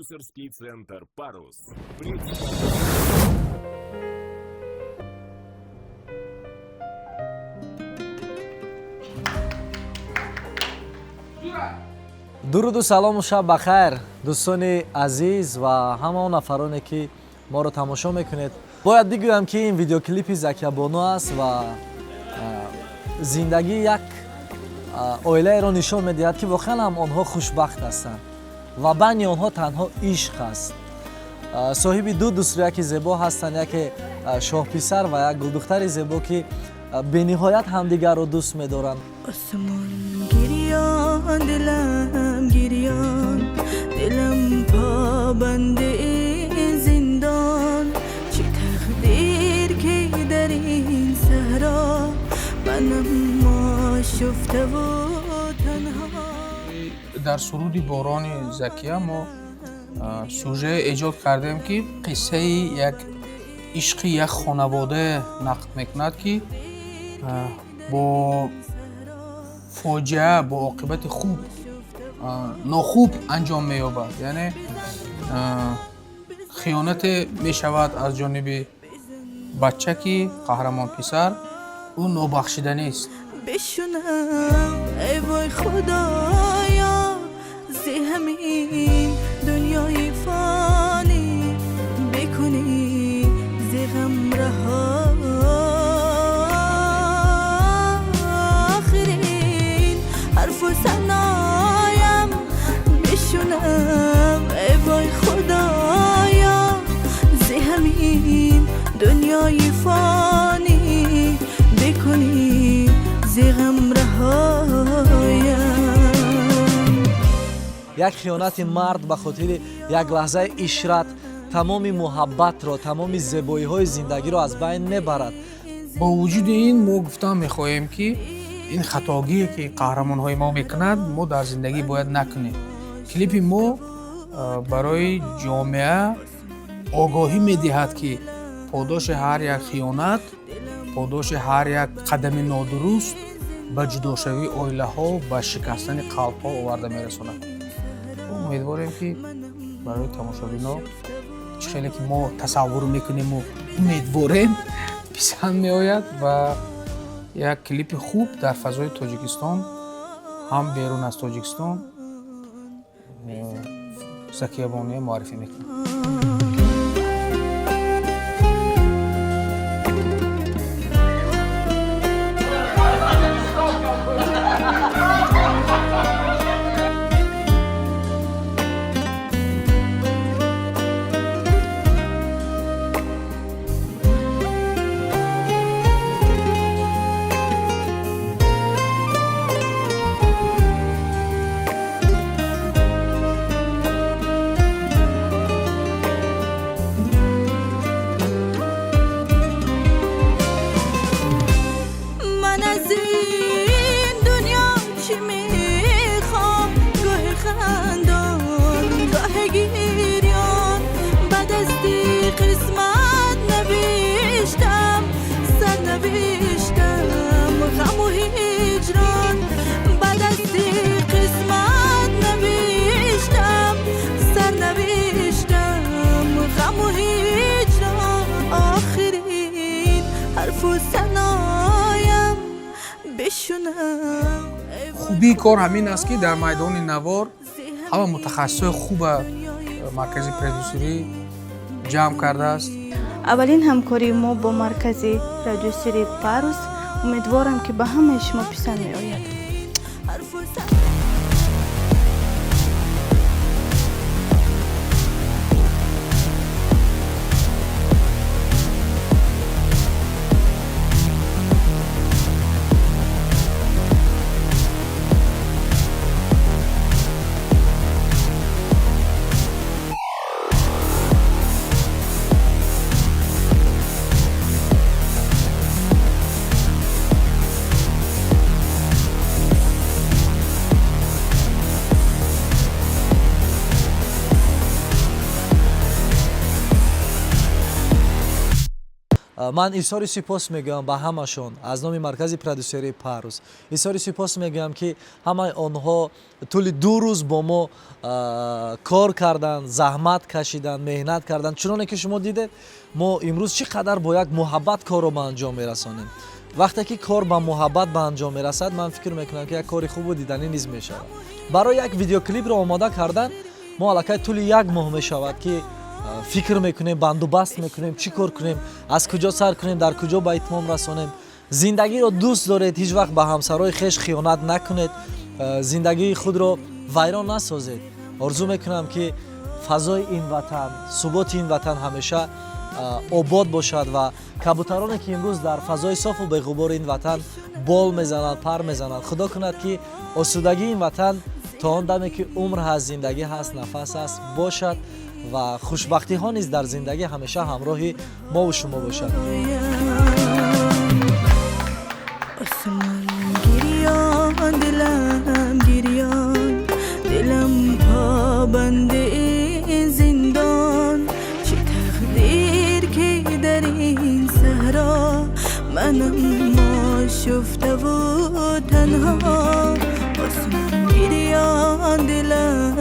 Продюсерский центр «Парус». дуруду салому шаб бахайр дӯстони азиз ва ҳама нафароне ки моро тамошо мекунед. Бояд бигӯям ки ин видеоклипи Закиябону аст ва зиндагии як оилаеро нишон медиҳад ки воқеан ҳам онҳо хушбахт ҳастанд ва байни онҳо танҳо ишқ аст. соҳиби ду дустрияки зебо ҳастанд, яке шоҳписар ва як гулдухтари зебо ки бениҳоят ҳамдигарро дӯст медоранд. دلم پابند این زندان چه تقدیر که در این صحرا منم آشفته و تنها. در سرود باران زکیه ما سوژه ایجاد کردیم که قصه یک عشق یک خانواده نقد میکند که با فاجعه با عاقبت خوب ناخوب انجام می‌یابد. یعنی خیانت می‌شود از جانب بچه که قهرمان پسر او نابخشیدنی است. بشونم ای وای خدایا زی همین دنیای فانی بکنی زی غم رها آخرین حرف و ثنایم بشونم ای وای خدایا زی همین دنیای فانی بکنی زی غم رهایم. як хиёнати мард ба хотири як лаҳзаи ишрат тамоми муҳаббатро, тамоми зебоиҳои зиндагиро аз байн мебарад. با وجود این ما گفتن می‌خواهیم که این خطاگی که قهرمان‌های ما میکنند ما در زندگی باید نکنیم. کلیپ ما برای جامعه آگاهی می‌دهد که پاداش هر یک خیانت، پاداش هر یک قدم نادرست به جداشوی عائله‌ها و به شکستن قلب‌ها آورده می‌رساند. امیدواریم که برای تماشابینا خیلی که ما تصور میکنیم و امیدواریم پسند میآید و یک کلیپ خوب در فضای تاجیکستان هم بیرون از تاجیکستان زکیابانی معرفی میکنیم. خوبی کار همین است که در میدان نوار همه متخصصای خوب مرکز پرودوسری جمع کرده است. اولین همکاری ما با مرکز پرودوسری پاروس امیدوارم که به همه شما پسند می آید. ман изҳори сипос мегӯям ба ҳамашон аз номи маркази продюсерии Парус. Изҳори сипос мегӯям ки ҳамаи онҳо тӯли 2 рӯз бо мо кор карданд, заҳмат кашиданд, меҳнат карданд. чуноне ки шумо дидед мо имрӯз чӣ қадар бо як муҳаббат корро ба анҷом мерасонем. вақте ки кор ба муҳаббат ба анҷом мерасад, ман фикр мекунам ки як кори хубу диданӣ низ мешавад. барои як видеоклипро омода кардан мо аллакай тӯли 1 моҳ мешавад ки фикр мекунем, бандубаст мекунем, чӣ кор кунем, аз куҷо сар кунем, дар куҷо ба итмом расонем. зиндагиро дӯст доред, ҳеҷ вақт ба ҳамсарои хеш хиёнат накунед, зиндагии худро вайрон насозед. орзу мекунам ки фазои ин ватан, суботи ин ватан ҳамеша обод бошад ва кабутароне ки имрӯз дар фазои софу беғубори ин ватан бол мезананд, пар мезананд, худо кунад ки осудагии ин ватан то он даме ки умр ҳаст, зиндагӣ ҳаст, нафас ҳаст бошад ва хушбахтиҳо низ дар зиндагӣ ҳамеша ҳамроҳи мову шумо бошад. آسمان گریان دلم گریان دلم پابند این زندان چه تقدیر که در این صحرا منم آشفته و تنها آسمان گریان دلم